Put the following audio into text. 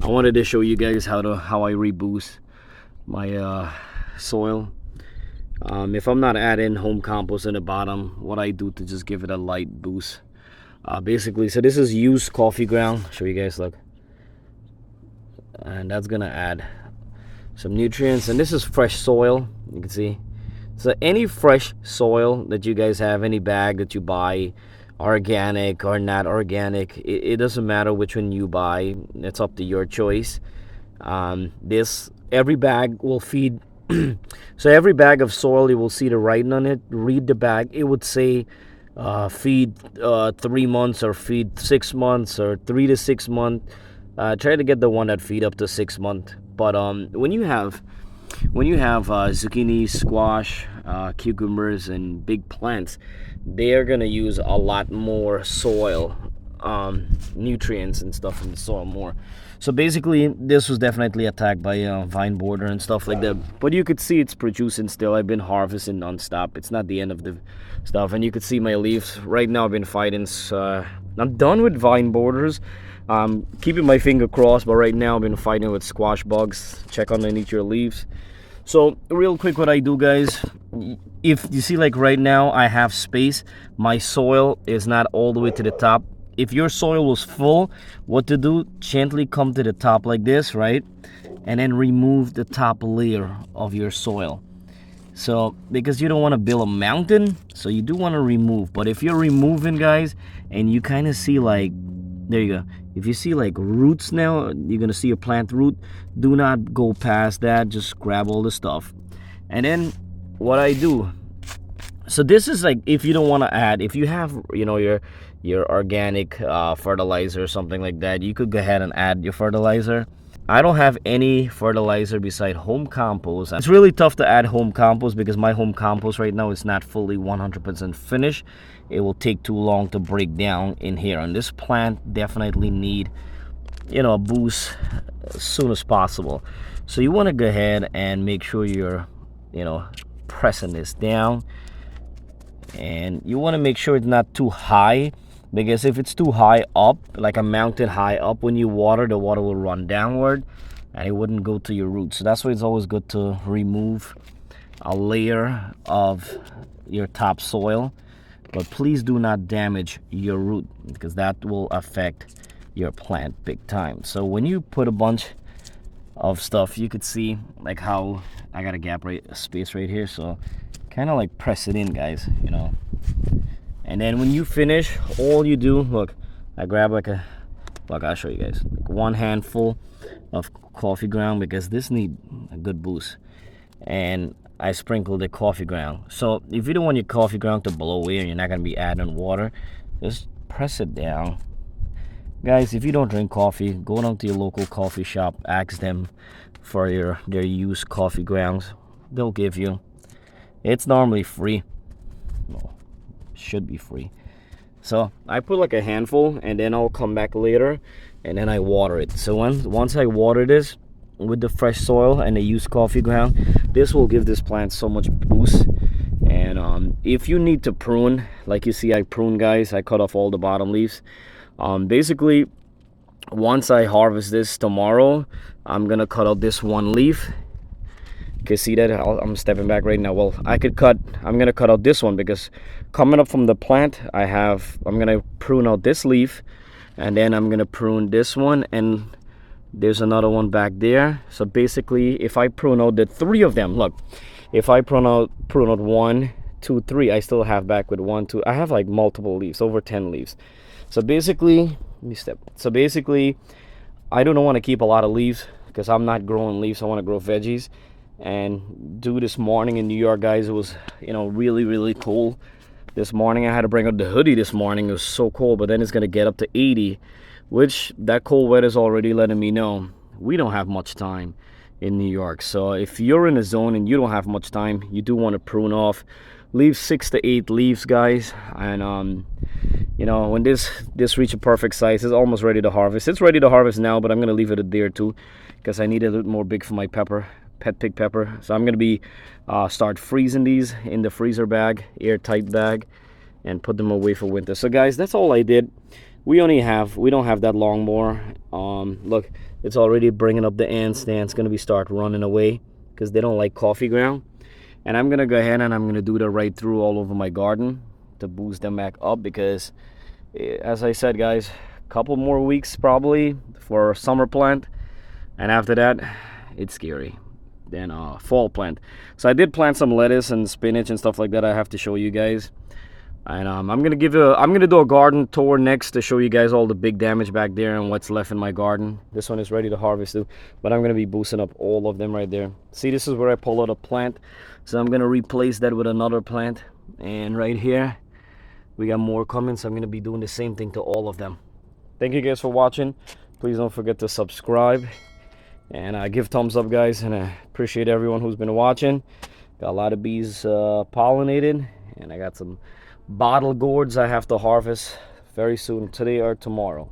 I wanted to show you guys how I reboost my soil. If I'm not adding home compost in the bottom, what I do to just give it a light boost. Basically, so this is used coffee ground. Show you guys, look, and that's gonna add some nutrients. And this is fresh soil, you can see. So any fresh soil that you guys have, any bag that you buy, organic or not organic, it doesn't matter which one you buy, it's up to your choice. Every bag will feed so every bag of soil, you will see the writing on it. Read the bag, it would say feed 3 months or feed 6 months or 3 to 6 months. Try to get the one that feed up to 6 months. But when you have zucchini, squash, cucumbers, and big plants, they are gonna use a lot more soil, nutrients and stuff from the soil more. So basically, this was definitely attacked by vine border and stuff like that. But you could see it's producing still. I've been harvesting non-stop. It's not the end of the stuff. And you could see my leaves. Right now, I've been fighting. I'm done with vine borders. Keeping my finger crossed, but right now I've been fighting with squash bugs. Check underneath your leaves. So real quick, what I do, guys, if you see, like right now I have space, my soil is not all the way to the top. If your soil was full, what to do, gently come to the top like this, right, and then remove the top layer of your soil. So because you don't want to build a mountain, so you do want to remove. But if you're removing, guys, and you kind of see, like, there you go, if you see like roots now, you're gonna see a plant root, do not go past that. Just grab all the stuff. And then what I do, so this is like, if you don't want to add, if you have, you know, your organic fertilizer or something like that, you could go ahead and add your fertilizer. I don't have any fertilizer beside home compost. It's really tough to add home compost because my home compost right now is not fully 100% finished. It will take too long to break down in here, and this plant definitely need, you know, a boost as soon as possible. So you want to go ahead and make sure you're, you know, pressing this down, and you want to make sure it's not too high, because if it's too high up, like a mountain high up, when you water, the water will run downward and it wouldn't go to your roots. So that's why it's always good to remove a layer of your topsoil, but please do not damage your root, because that will affect your plant big time. So when you put a bunch of stuff, you could see like how I got a space right here, so kind of like press it in, guys, you know. And then when you finish, all you do, look, I grab like I'll show you guys, like one handful of coffee ground, because this need a good boost, and I sprinkle the coffee ground. So if you don't want your coffee ground to blow away and you're not going to be adding water, just press it down. Guys, if you don't drink coffee, go down to your local coffee shop, ask them for their used coffee grounds. They'll give you, it's normally free. Well, should be free. So I put like a handful, and then I'll come back later and then I water it. So once I water this with the fresh soil and the used coffee ground, this will give this plant so much boost. And if you need to prune, like you see I prune, guys, I cut off all the bottom leaves. Basically, once I harvest this tomorrow, I'm gonna cut out this one leaf. You can see that I'm stepping back right now. Well, I'm gonna cut out this one, because coming up from the plant, I'm gonna prune out this leaf, and then I'm gonna prune this one, and there's another one back there. So basically, if I prune out the 3 of them, look, if I prune out 1, 2, 3, I still have back with 1, 2. I have like multiple leaves, over 10 leaves. So basically, I don't want to keep a lot of leaves, because I'm not growing leaves. I want to grow veggies. And this morning in New York, guys, it was, you know, really cold this morning. I had to bring out the hoodie this morning. It was so cold, but then it's gonna get up to 80, which that cold weather is already letting me know we don't have much time in New York. So if you're in a zone and you don't have much time, you do want to prune off, leave 6 to 8 leaves, guys. And you know, when this reach a perfect size, it's almost ready to harvest. It's ready to harvest now, but I'm gonna leave it a day or two, because I need it a little more big for my pet pig pepper. So I'm gonna be start freezing these in the freezer bag, airtight bag, and put them away for winter. So guys, that's all I did. we don't have that lawnmower. Look, it's already bringing up the ants. The ants gonna be start running away because they don't like coffee ground. And I'm gonna go ahead and I'm gonna do the right through all over my garden to boost them back up, because as I said, guys, a couple more weeks probably for summer plant, and after that it's scary. Then fall plant. So I did plant some lettuce and spinach and stuff like that. I have to show you guys. And I'm gonna do a garden tour next to show you guys all the big damage back there and what's left in my garden. This one is ready to harvest too, but I'm gonna be boosting up all of them right there. See, this is where I pull out a plant, so I'm gonna replace that with another plant. And right here we got more coming, so I'm gonna be doing the same thing to all of them. Thank you guys for watching. Please don't forget to subscribe and give thumbs up, guys, and I appreciate everyone who's been watching. Got a lot of bees pollinated, and I got some bottle gourds I have to harvest very soon, today or tomorrow.